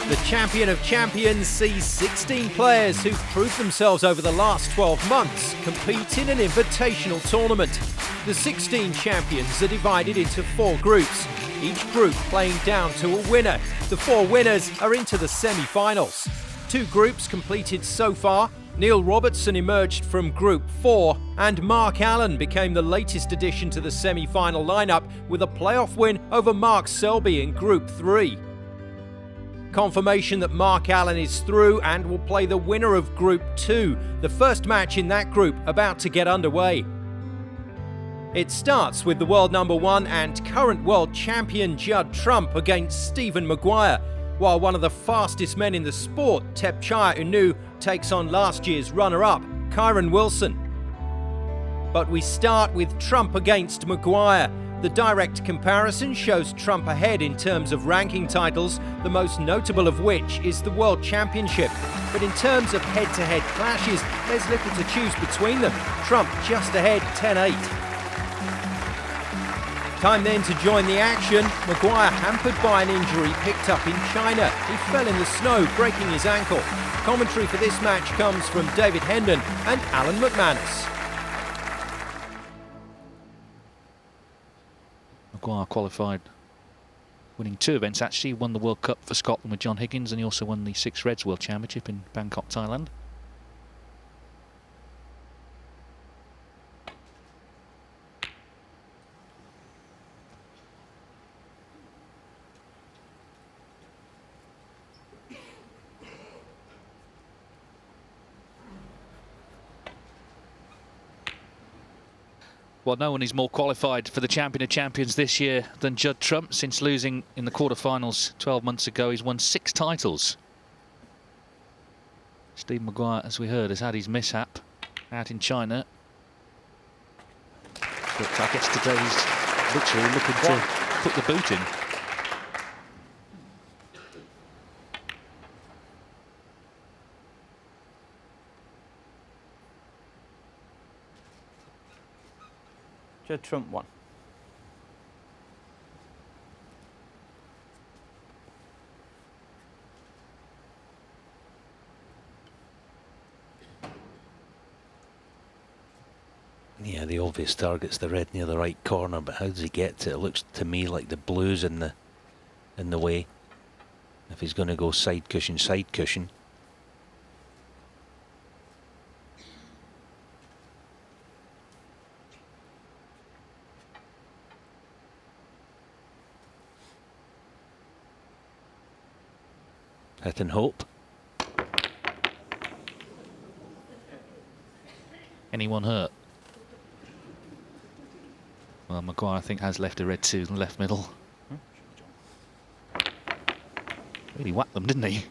The champion of champions sees 16 players who've proved themselves over the last 12 months compete in an invitational tournament. The 16 champions are divided into 4 groups, each group playing down to a winner. The 4 winners are into the semi-finals. 2 groups completed so far. Neil Robertson emerged from Group 4 and Mark Allen became the latest addition to the semi-final lineup with a playoff win over Mark Selby in Group 3. Confirmation that Mark Allen is through and will play the winner of Group 2, the first match in that group about to get underway. It starts with the world number 1 and current world champion Judd Trump against Stephen Maguire, while one of the fastest men in the sport, Tepchaya Inu, takes on last year's runner-up, Kyron Wilson. But we start with Trump against Maguire. The direct comparison shows Trump ahead in terms of ranking titles, the most notable of which is the World Championship. But in terms of head-to-head clashes, there's little to choose between them. Trump just ahead 10-8. Time then to join the action. Maguire hampered by an injury picked up in China. He fell in the snow, breaking his ankle. Commentary for this match comes from David Hendon and Alan McManus. Maguire qualified, winning 2 events actually. He won the World Cup for Scotland with John Higgins, and he also won the Six Reds World Championship in Bangkok, Thailand. Well, no one is more qualified for the Champion of Champions this year than Judd Trump. Since losing in the quarterfinals 12 months ago, he's won 6 titles. Steve Maguire, as we heard, has had his mishap out in China. But I guess today he's literally looking to put the boot in. Judd Trump 1. Yeah, the obvious target's the red near the right corner, but how does he get to it? It looks to me like the blue's in the way. If he's going to go side cushion, side cushion. Hit and hope. Anyone hurt? Well, Maguire, I think, has left a red 2 in the left middle. Really whacked them, didn't he?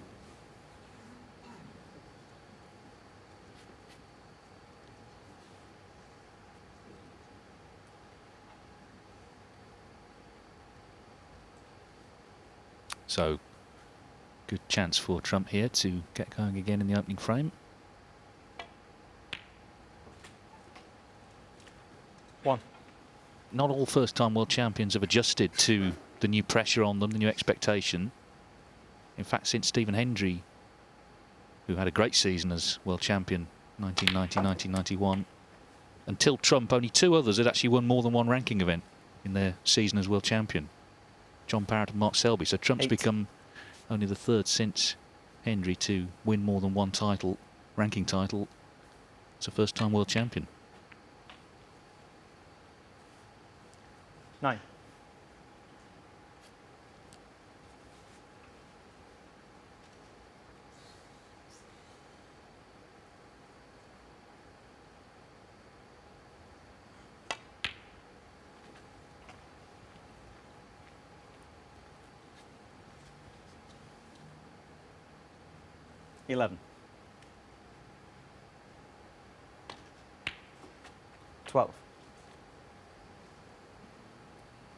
So, good chance for Trump here to get going again in the opening frame. 1. Not all first-time world champions have adjusted to the new pressure on them, the new expectation. In fact, since Stephen Hendry, who had a great season as world champion 1990, 1991, until Trump, only 2 others had actually won more than 1 ranking event in their season as world champion. John Parrott and Mark Selby. So Trump's 8. become only the 3rd since Hendry to win more than 1 title, ranking title. It's a first-time world champion. 9. $11. 12.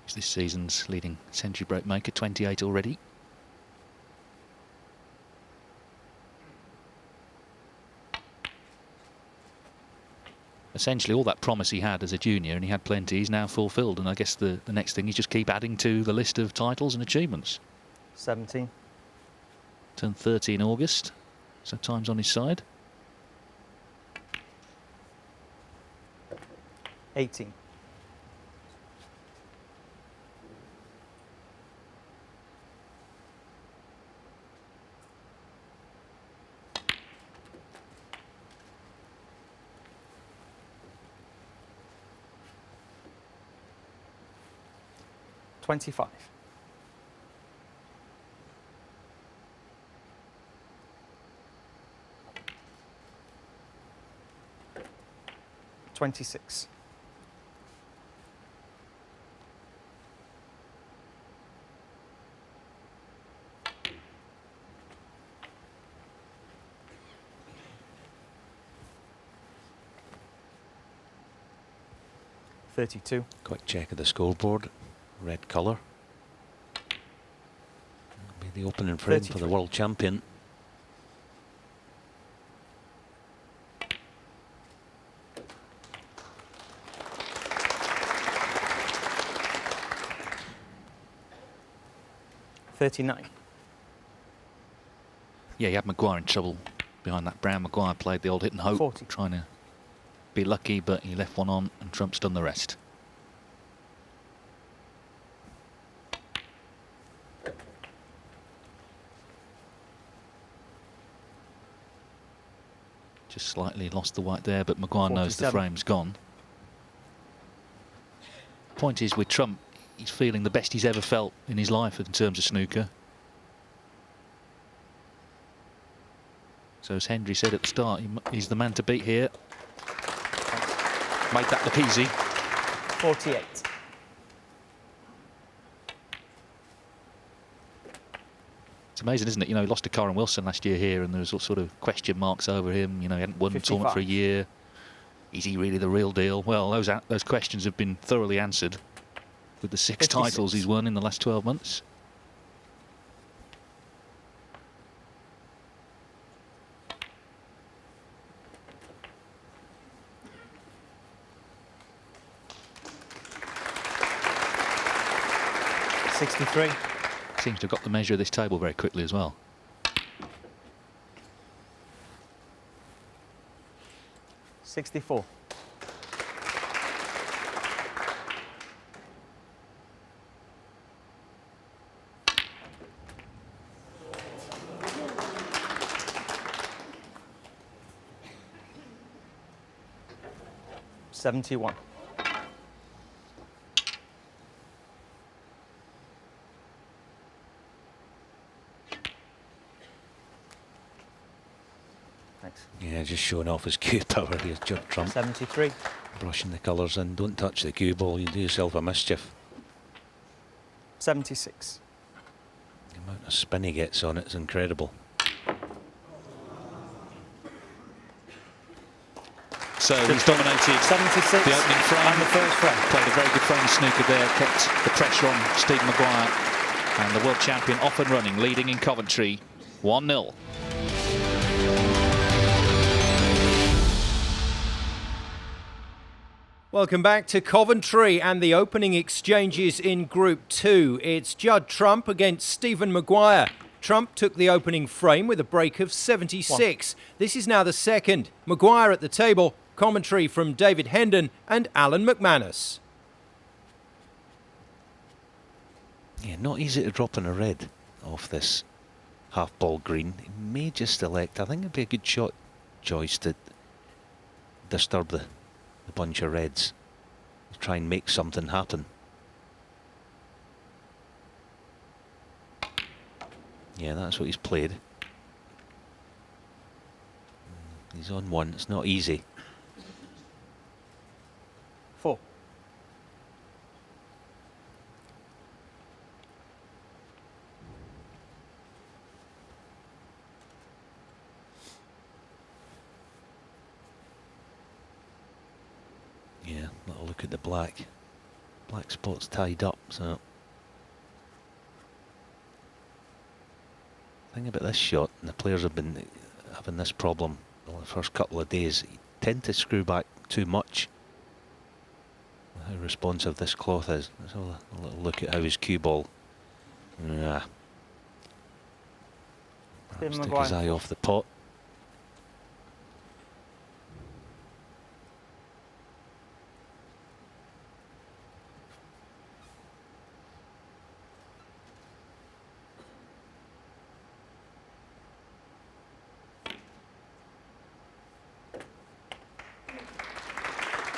He's this season's leading century break maker, 28 already. Essentially all that promise he had as a junior, and he had plenty, he's now fulfilled, and I guess the next thing is just keep adding to the list of titles and achievements. 17. Turned 30 in August, so time's on his side. 18. $25. 26. 32. Quick check of the scoreboard. Red colour. That'll be the opening frame for the 33. world champion. $39. Yeah, he had Maguire in trouble behind that brown. Maguire played the old hit and hope, 40. trying to be lucky, but he left one on and Trump's done the rest. Just slightly lost the white there, but Maguire knows the 47. frame's gone. Point is, with Trump, he's feeling the best he's ever felt in his life in terms of snooker. So as Hendry said at the start, he's the man to beat here. Made that look easy. 48. It's amazing, isn't it? You know, he lost to Karen Wilson last year here, and there was all sort of question marks over him. You know, he hadn't won the tournament for a 55. year. Is he really the real deal? Well, those questions have been thoroughly answered with the 6 56. titles he's won in the last 12 months. $63. Seems to have got the measure of this table very quickly as well. $64. $71. Thanks. Yeah, just showing off his cue power. Here's Judd Trump 73. brushing the colours in. Don't touch the cue ball, you do yourself a mischief. 76. The amount of spin he gets on it is incredible. So he's dominated 76 the opening frame. and the first frame. Played a very good frame of snooker there, kept the pressure on Stephen Maguire. And the world champion off and running, leading in Coventry, 1-0. Welcome back to Coventry and the opening exchanges in Group 2. It's Judd Trump against Stephen Maguire. Trump took the opening frame with a break of 76. This is now the second. Maguire at the table. Commentary from David Hendon and Alan McManus. Yeah, not easy to drop in a red off this half ball green. He may just elect, I think it'd be a good shot, Joyce, to disturb the bunch of reds. Try and make something happen. Yeah, that's what he's played. He's on one, it's not easy. 4. Yeah, little look at the black. Black spot's tied up, so. Thing about this shot, and the players have been having this problem the first couple of days, you tend to screw back too much. How responsive this cloth is. Let's have a little look at how his cue ball. Yeah. Stephen Take Maguire. his eye off the pot.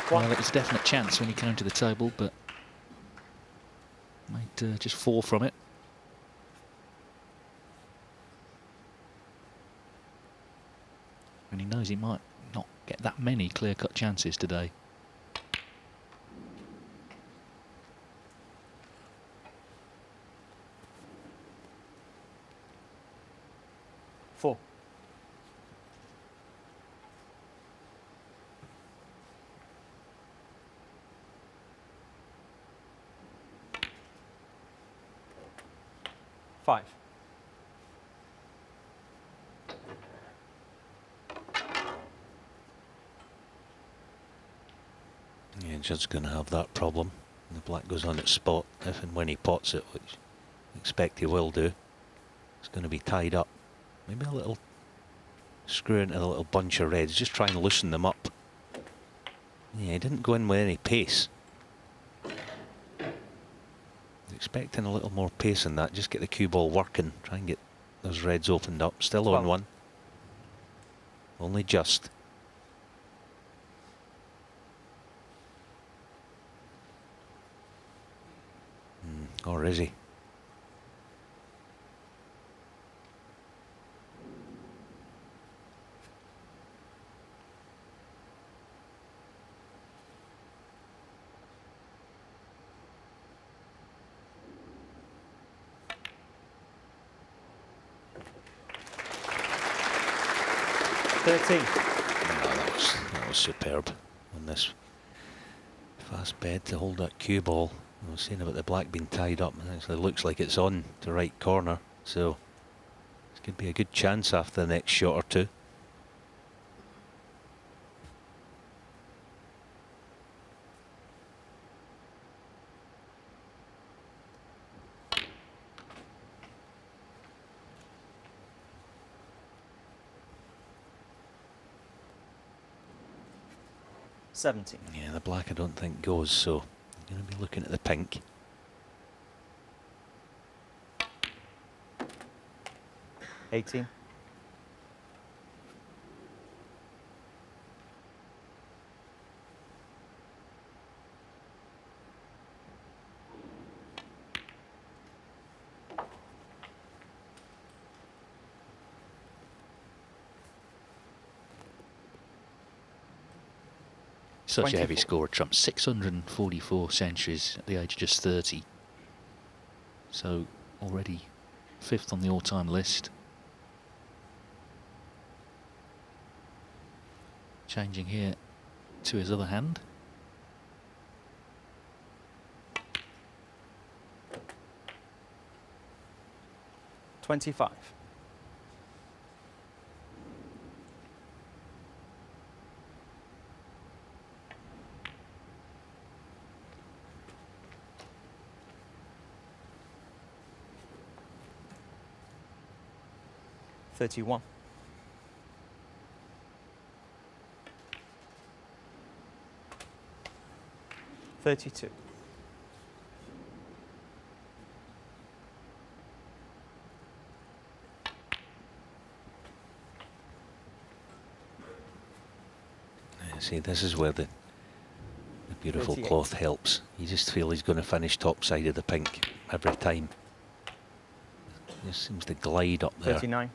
One. Well, it was a definite chance when he came to the table, but made just 4 from it. And he knows he might not get that many clear-cut chances today. Four. Five. Yeah, Judd's going to have that problem. The black goes on its spot if and when he pots it, which I expect he will do. It's going to be tied up. Maybe a little screw into a little bunch of reds, just try and loosen them up. Yeah, he didn't go in with any pace. Expecting a little more pace in that, just get the cue ball working, try and get those reds opened up. Still on 12. one. Only just. Or is he? That was superb on this fast bed to hold that cue ball. I was saying about the black being tied up, and it actually looks like it's on the right corner, so this could be a good chance after the next shot or two. Seventeen. Yeah, the black I don't think goes, so I'm going to be looking at the pink. Eighteen. Such a heavy 24. scorer, Trump. 644 centuries at the age of just 30. So already 5th on the all-time list. Changing here to his other hand. $25. $31. $32. See, this is where the beautiful 38. cloth helps. You just feel he's going to finish top side of the pink every time. Just seems to glide up there. 39.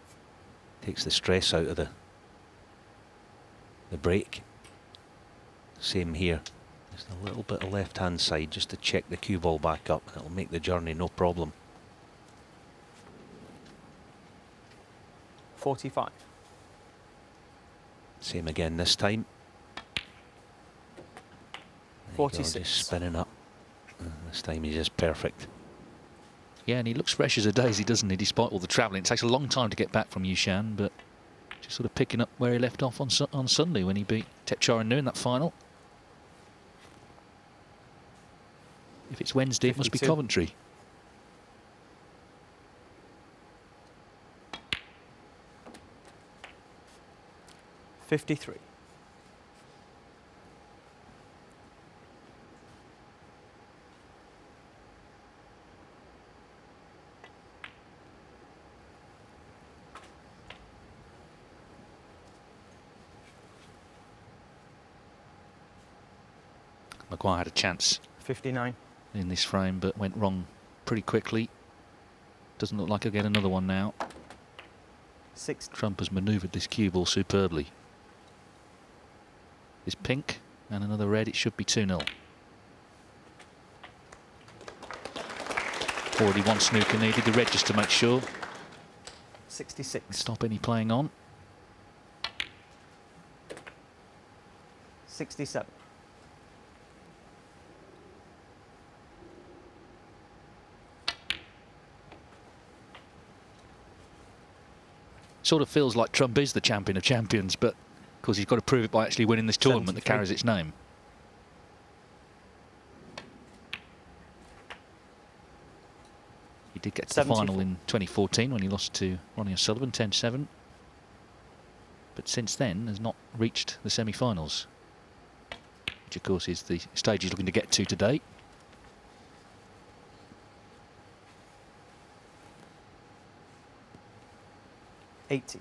Takes the stress out of the break. Same here. Just a little bit of left hand side just to check the cue ball back up. It'll make the journey no problem. 45. Same again this time. There you go, 46. just spinning up. This time he's just perfect. Yeah, and he looks fresh as a daisy, doesn't he, despite all the travelling. It takes a long time to get back from Yushan, but just sort of picking up where he left off on Sunday when he beat Tepchara in that final. If it's Wednesday, it must be 52. Coventry. 53. Maguire had a chance 59. in this frame, but went wrong pretty quickly. Doesn't look like he'll get another one now. 60. Trump has manoeuvred this cue ball superbly. It's pink and another red. It should be 2-0. Already one snooker needed. The red just to make sure. 66. Stop any playing on. 67. Sort of feels like Trump is the champion of champions, but of course he's got to prove it by actually winning this tournament that 73. carries its name. He did get to the 74. final in 2014 when he lost to Ronnie O'Sullivan 10-7, but since then has not reached the semi-finals, which of course is the stage he's looking to get to today. $80.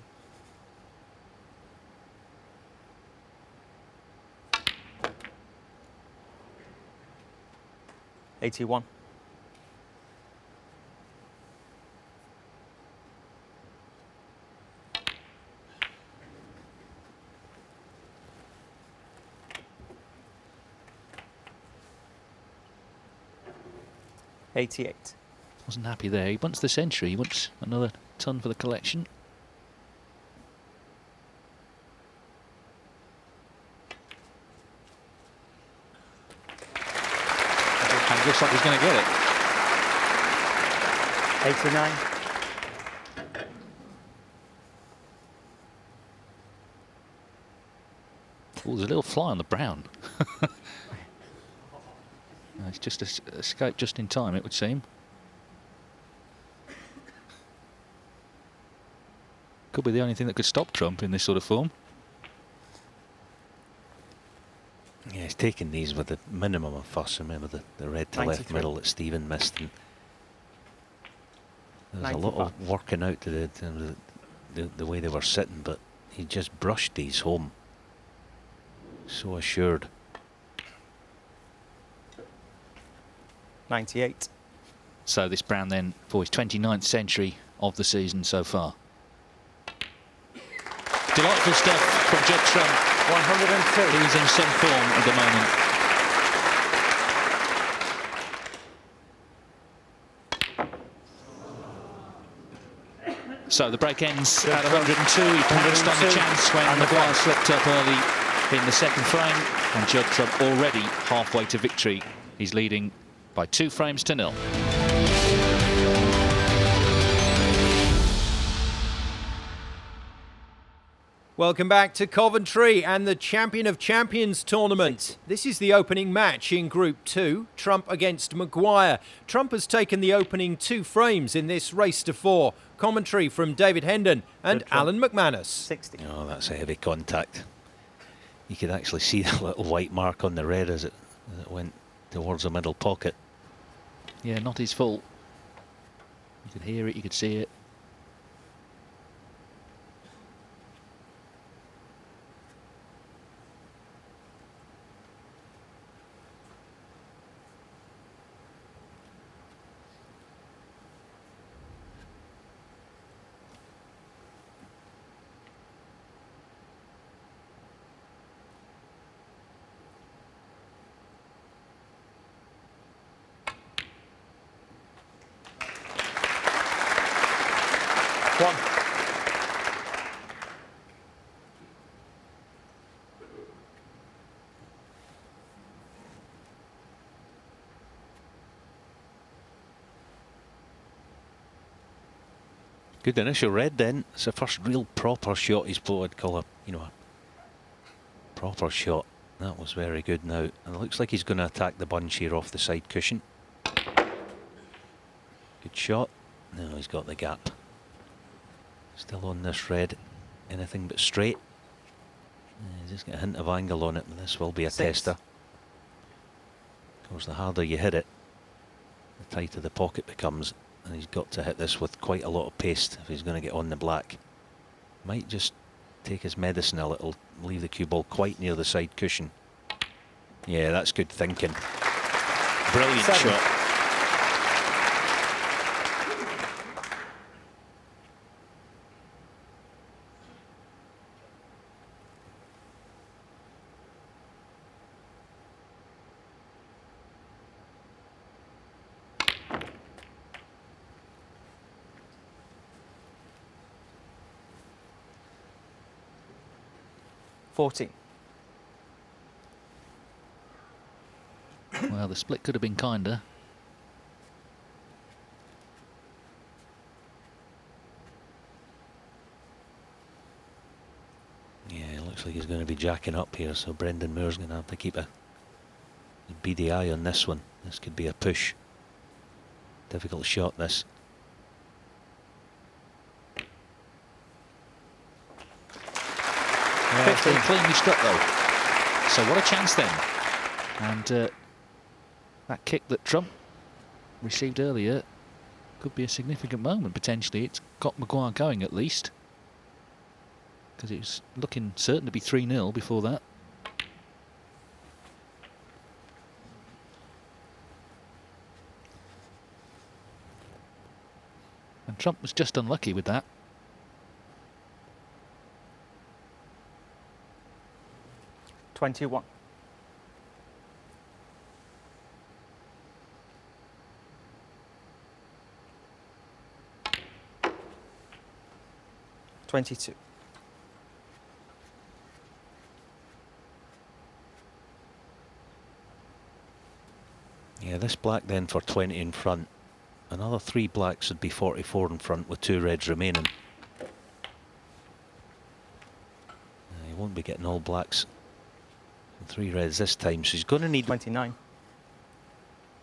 $81. $88. Wasn't happy there. He wants the century. He wants another ton for the collection. And looks like he's going to get it. 89. Oh, there's a little fly on the brown. It's just escaped just in time, it would seem. Could be the only thing that could stop Trump in this sort of form. Yeah, he's taking these with a minimum of fuss. Remember the red to left 93. middle that Stephen missed. And there was a lot 95. of working out to the way they were sitting, but he just brushed these home. So assured. 98. So this Brown then for his 29th century of the season so far. Delightful stuff from Judd Trump. 102. He's in some form at the moment. So the break ends at 102. He pounced on the chance when Maguire slipped up early in the second frame, and Judd Trump already halfway to victory. He's leading by 2 frames to 0. Welcome back to Coventry and the Champion of Champions tournament. This is the opening match in Group 2, Trump against Maguire. Trump has taken the opening 2 frames in this race to 4. Commentary from David Hendon and Alan McManus. 60. Oh, that's a heavy contact. You could actually see the little white mark on the red as it went towards the middle pocket. Yeah, not his fault. You could hear it, you could see it. Good initial red then. It's the first real proper shot he's put. I'd call a proper shot. That was very good now. And it looks like he's going to attack the bunch here off the side cushion. Good shot. No, he's got the gap. Still on this red. Anything but straight. Just get a hint of angle on it, and this will be a 6. tester. Of course, the harder you hit it, the tighter the pocket becomes, and he's got to hit this with quite a lot of paste if he's going to get on the black. Might just take his medicine a little, leave the cue ball quite near the side cushion. Yeah, that's good thinking. Brilliant 7. shot. Well, the split could have been kinder. Yeah, it looks like he's going to be jacking up here, so Brendan Moore's going to have to keep a beady eye on this one. This could be a push. Difficult shot, this. Yeah, it's been cleanly struck though. So what a chance then. And that kick that Trump received earlier could be a significant moment potentially. It's got Maguire going at least, because it was looking certain to be 3-0 before that. And Trump was just unlucky with that. $21. $22. Yeah, this black then for 20 in front. Another 3 blacks would be 44 in front with 2 reds remaining. He won't be getting all blacks and 3 reds this time, so he's going to need 29.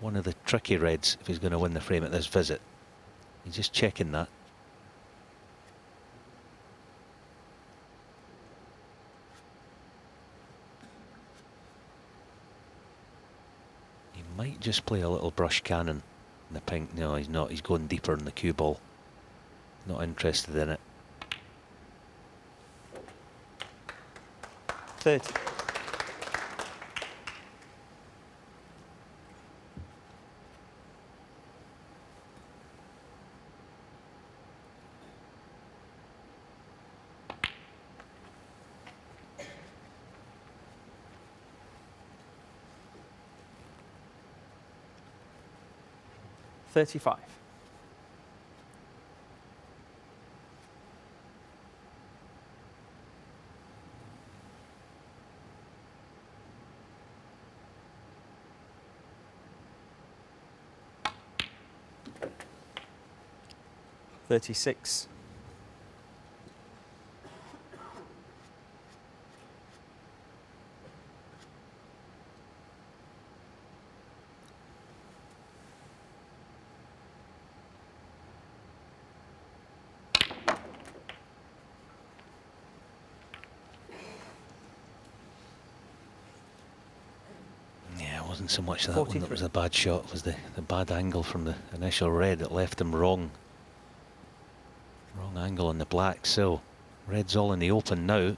one of the tricky reds if he's going to win the frame at this visit. He's just checking that. He might just play a little brush cannon in the pink. No, he's not. He's going deeper in the cue ball. Not interested in it. 30. $35. $36. Wasn't so much that one that 43. was a bad shot, it was the bad angle from the initial red that left him wrong. Wrong angle on the black, so red's all in the open now.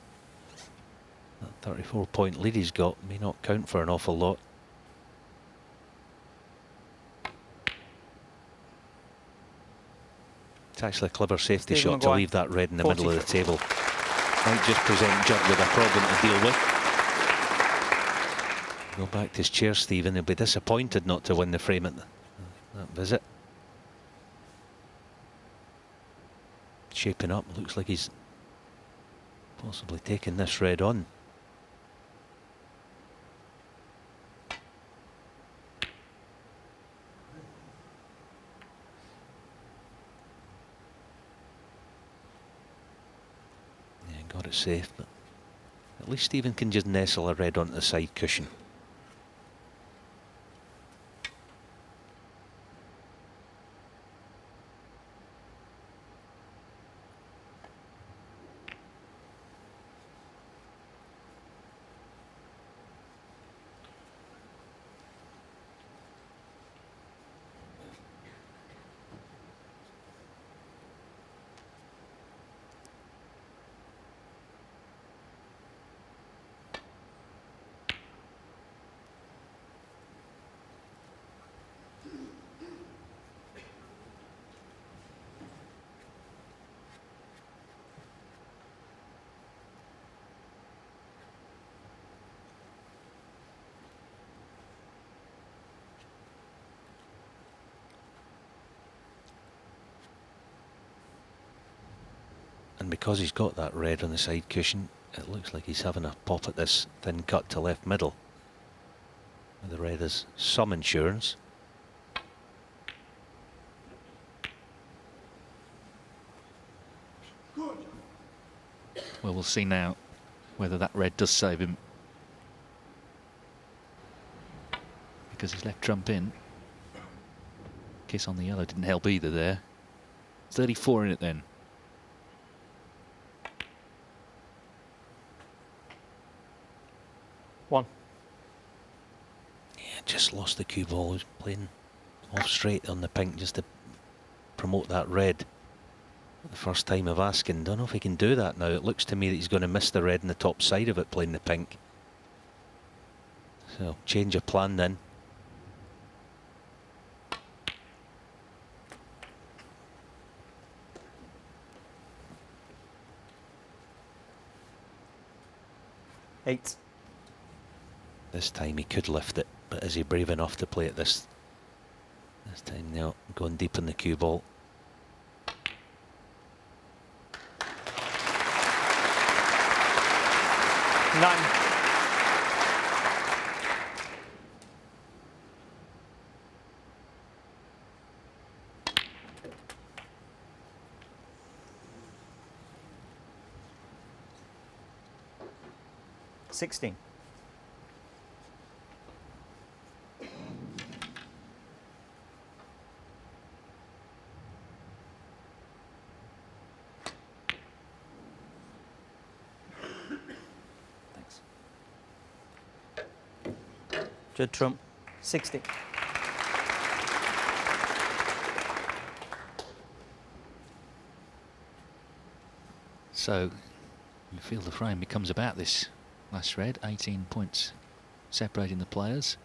That 34-point lead he's got may not count for an awful lot. It's actually a clever safety Stephen shot to Maguire, leave that red in the 40. middle of the table. Might just present Judd with a problem to deal with. Go back to his chair, Stephen. He'll be disappointed not to win the frame at that visit. Shaping up, looks like he's possibly taking this red on. Yeah, got it safe, but at least Stephen can just nestle a red onto the side cushion. And because he's got that red on the side cushion, it looks like he's having a pop at this thin cut to left middle. The red has some insurance. Well, we'll see now whether that red does save him, because he's left Trump in. Kiss on the yellow didn't help either there. 34 in it then. One. Yeah, just lost the cue ball. He was playing off straight on the pink just to promote that red. The first time of asking. Don't know if he can do that now. It looks to me that he's going to miss the red on the top side of it playing the pink. So change of plan then. Eight. This time he could lift it, but is he brave enough to play it this time? No, going deep in the cue ball. Nine. Sixteen. Thanks. Judd Trump, 60. So you feel the frame becomes about this last red. 18 points separating the players.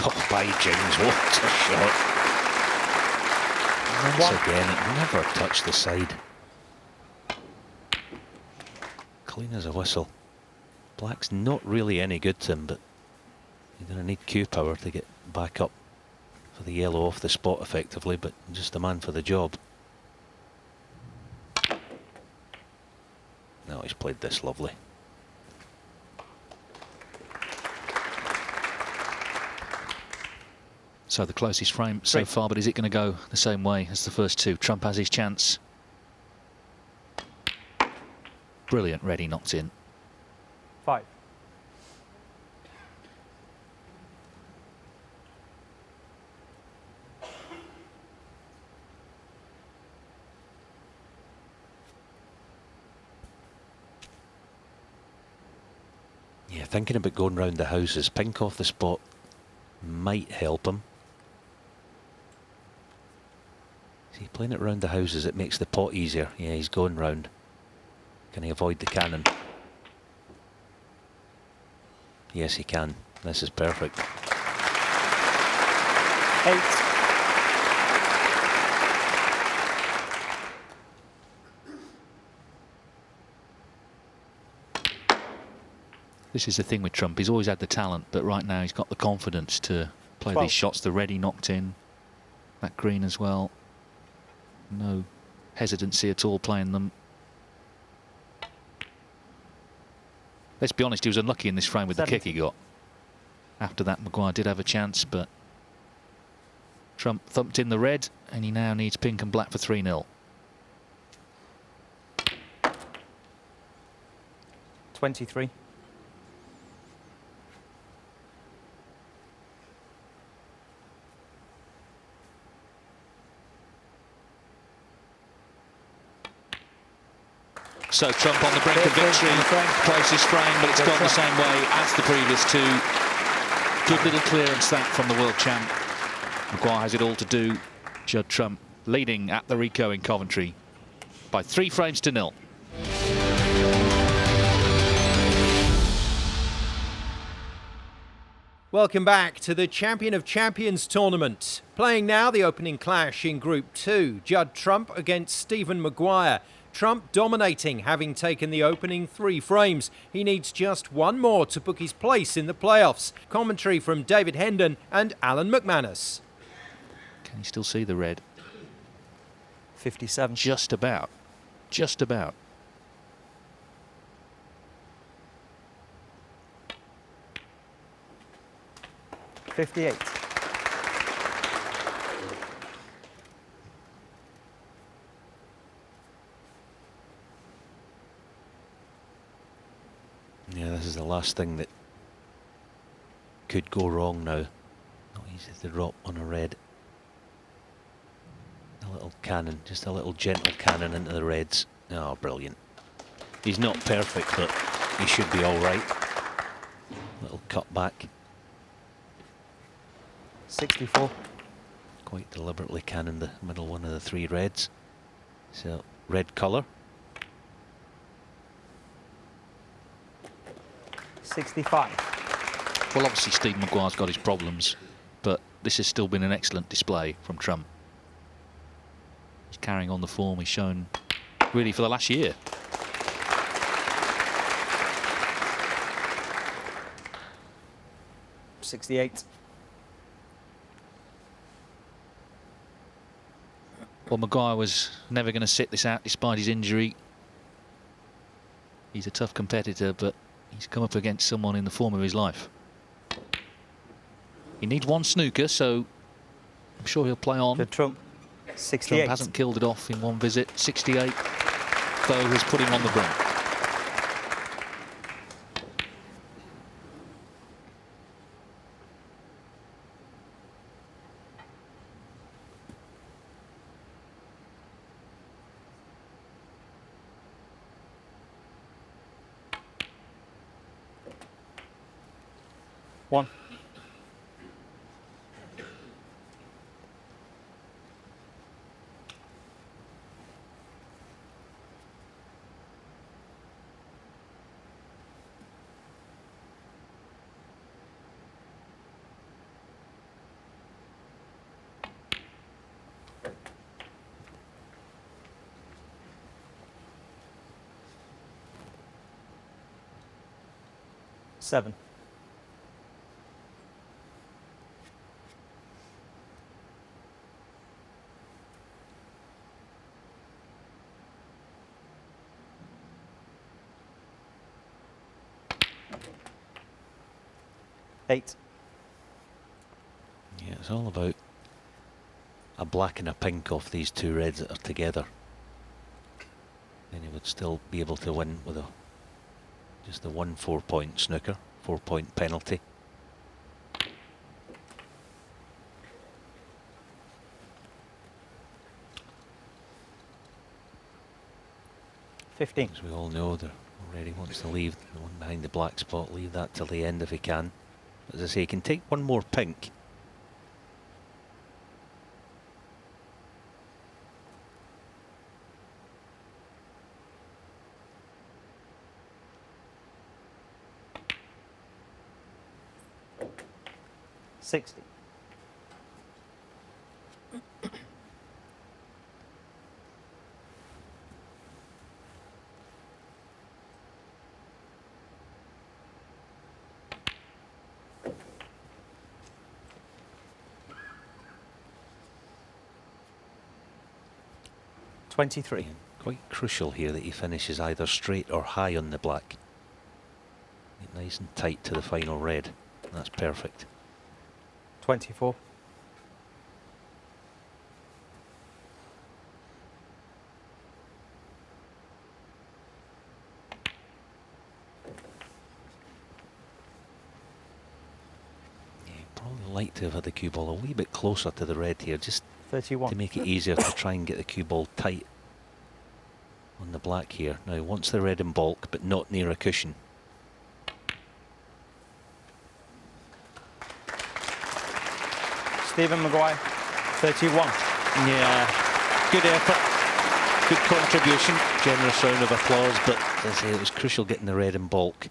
Oh, by James, what a shot. Once again, it never touched the side. Clean as a whistle. Black's not really any good to him, but you're going to need cue power to get back up for the yellow off the spot effectively, but just the man for the job. No, he's played this lovely. So the closest frame so far, but is it going to go the same way as the first two? Trump has his chance. Brilliant, ready, knocked in. 5. Yeah, thinking about going round the houses. Pink off the spot might help him. See, playing it round the houses, it makes the pot easier. Yeah, he's going round. Can he avoid the cannon? Yes, he can. This is perfect. 8. This is the thing with Trump. He's always had the talent, but right now he's got the confidence to play 12. these shots. The ready knocked in. That green as well. No hesitancy at all playing them. Let's be honest, he was unlucky in this frame with 17. the kick he got. After that, Maguire did have a chance, but Trump thumped in the red, and he now needs pink and black for 3-0. 23. So Trump on the brink of victory, closest frame, but it's gone the same way as the previous two. Good little clearance that from the world champ. Maguire has it all to do. Judd Trump leading at the Ricoh in Coventry by 3 frames to 0. Welcome back to the Champion of Champions tournament. Playing now the opening clash in Group 2. Judd Trump against Stephen Maguire. Trump dominating, having taken the opening 3 frames. He needs just one more to book his place in the playoffs. Commentary from David Hendon and Alan McManus. Can you still see the red? 57. Just about. Just about. $58. Yeah, this is the last thing that could go wrong now. Not easy to drop on a red. A little cannon, just a little gentle cannon into the reds. Oh, brilliant. He's not perfect, but he should be all right. Little cut back. 64. Quite deliberately cannon the middle one of the 3 reds. So, red colour. 65. Well, obviously Steve Maguire's got his problems, but this has still been an excellent display from Trump. He's carrying on the form he's shown really for the last year. $68. Well, Maguire was never going to sit this out despite his injury. He's a tough competitor, but he's come up against someone in the form of his life. He needs one snooker, so I'm sure he'll play on. Judd Trump. 68. Trump hasn't killed it off in one visit. 68, though, has put him on the brink. One. Seven. Eight. Yeah, it's all about a black and a pink off these 2 reds that are together. Then he would still be able to win with just the 1 4-point snooker, 4-point penalty. $15. As we all know, they're already wants to leave the one behind the black spot, leave that till the end if he can. As I say, he can take one more pink. $60. $23. Quite crucial here that he finishes either straight or high on the black. Get nice and tight to the final red. That's perfect. 24. Yeah, probably like to have had the cue ball a wee bit closer to the red here, just 31. to make it easier to try and get the cue ball tight on the black here. Now he wants the red in bulk, but not near a cushion. Stephen Maguire. 31. Yeah, good effort, good contribution, generous round of applause, but as I say, it was crucial getting the red in bulk.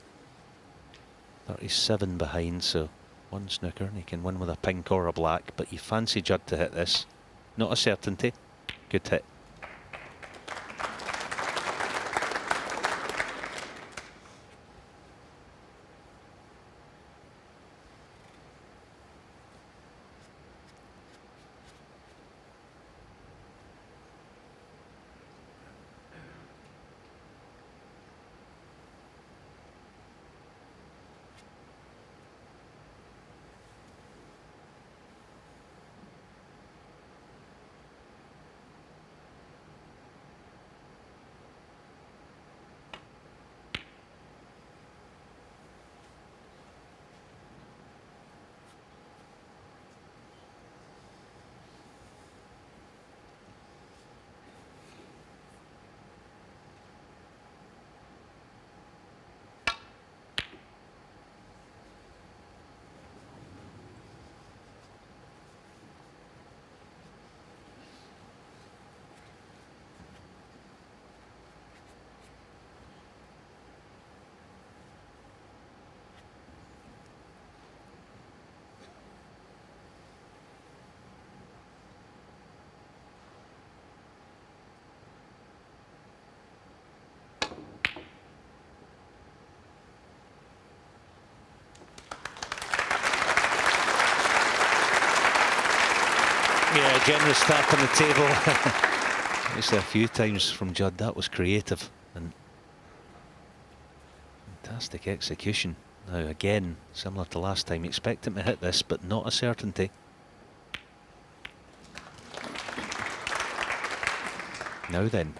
37 behind, so One snooker, and he can win with a pink or a black, but you fancy Judd to hit this. Not a certainty. Good hit. Yeah, generous tap on the table. Just a few times from Judd. That was creative and fantastic execution. Now again, similar to last time, expect him to hit this, but not a certainty. Now then,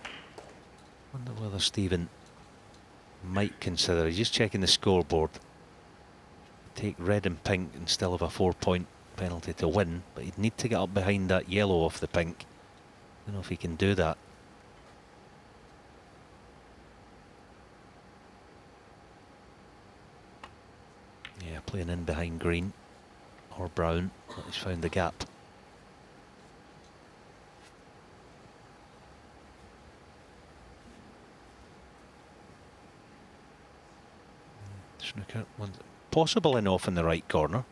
wonder whether Stephen might consider, he's just checking the scoreboard, take red and pink and still have a 4-point penalty to win, but he'd need to get up behind that yellow off the pink. Don't know if he can do that. Yeah, playing in behind green or brown, but he's found the gap. Snooker, possible in off in the right corner.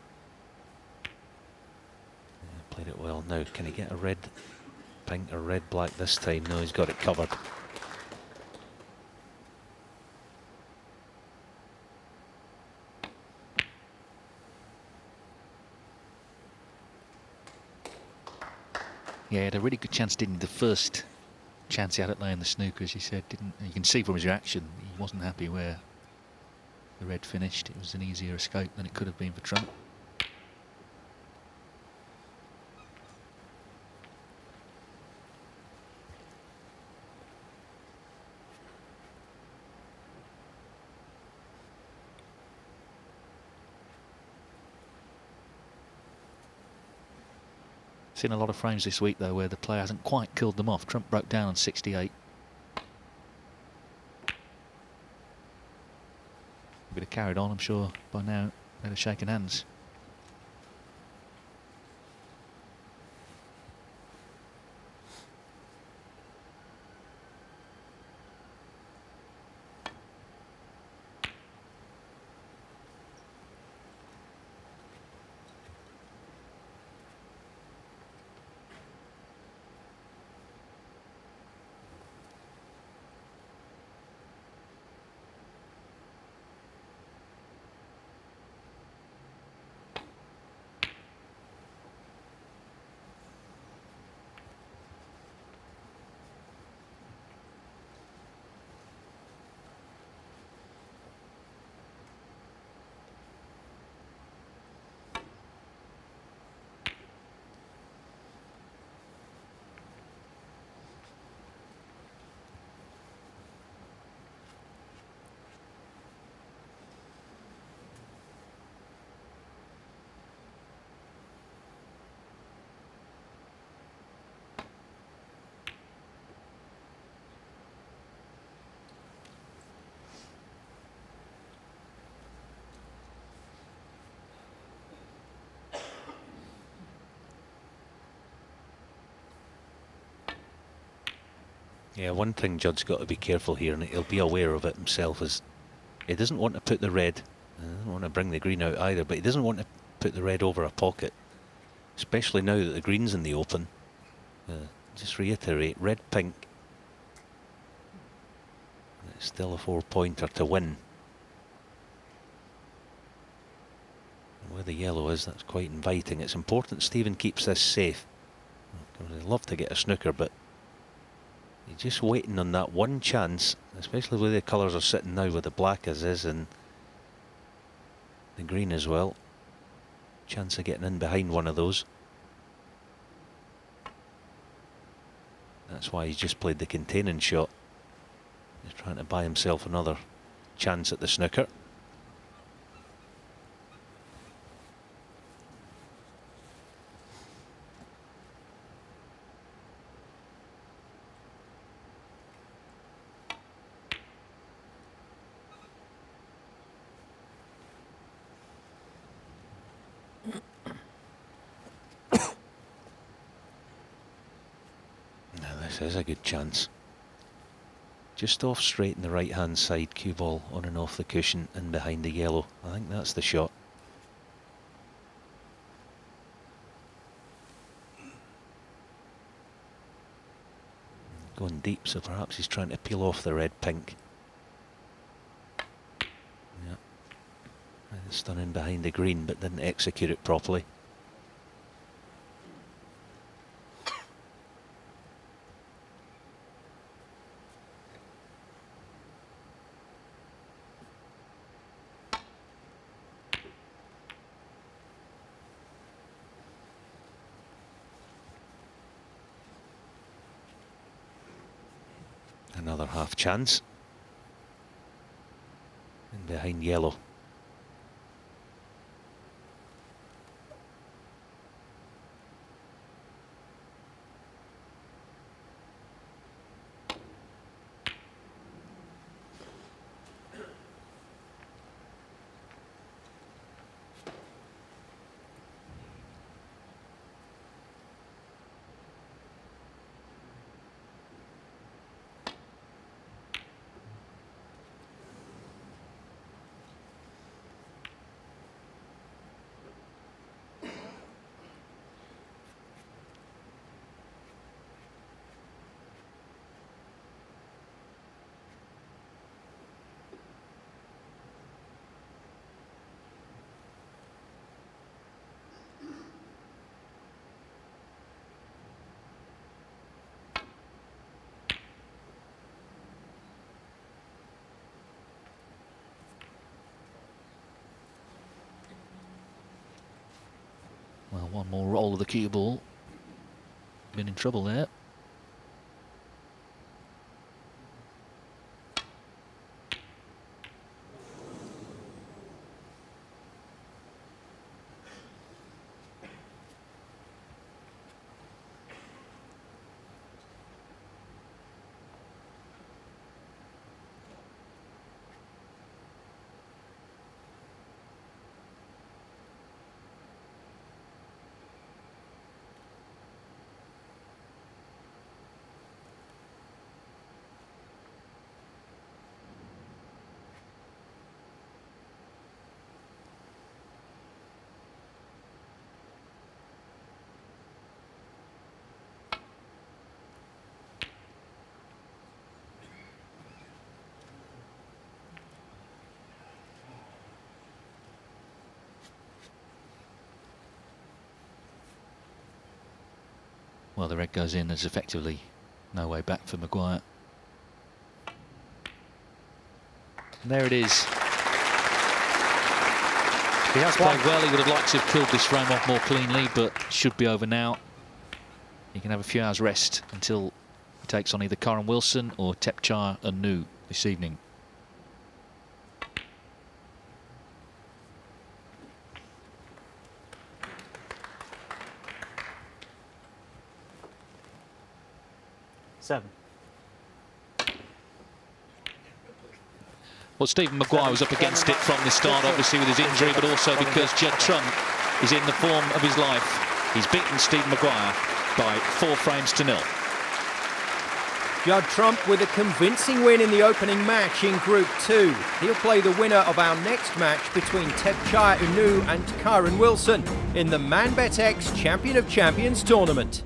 Played it well. Now, can he get a red, pink or red, black this time? No, he's got it covered. Yeah, he had a really good chance, didn't he? The first chance he had at laying the snooker, as you said, didn't. You can see from his reaction, he wasn't happy where the red finished. It was an easier escape than it could have been for Trump. Seen a lot of frames this week though where the player hasn't quite killed them off. Trump broke down on 68. If he'd have carried on, I'm sure by now they'd have shaken hands. Yeah, one thing Judd's got to be careful here, and he'll be aware of it himself, is he doesn't want to put the red, he doesn't want to bring the green out either, but he doesn't want to put the red over a pocket, especially now that the green's in the open. Just reiterate, red-pink. It's still a 4-pointer to win. And where the yellow is, that's quite inviting. It's important Stephen keeps this safe. I'd love to get a snooker, but you're just waiting on that one chance, especially where the colours are sitting now with the black as is and the green as well. Chance of getting in behind one of those. That's why he's just played the containing shot. He's trying to buy himself another chance at the snooker. This is a good chance. Just off straight in the right hand side, cue ball on and off the cushion and behind the yellow. I think that's the shot. Going deep, so perhaps he's trying to peel off the red pink. Yeah. Stunning behind the green, but didn't execute it properly. Another half chance. And behind yellow. Well, one more roll of the cue ball. Been in trouble there. Well, the red goes in. There's effectively no way back for Maguire. And there it is. He has played well. He would have liked to have killed this frame off more cleanly, but should be over now. He can have a few hours rest until he takes on either Karen Wilson or Tepchire Anu this evening. Seven. Well, Stephen Maguire was up against it from the start, obviously with his injury, but also because Judd Trump is in the form of his life. He's beaten Stephen Maguire by 4 frames to 0. Judd Trump with a convincing win in the opening match in Group 2. He'll play the winner of our next match between Tepchai Unu and Kyron Wilson in the ManBet X Champion of Champions tournament.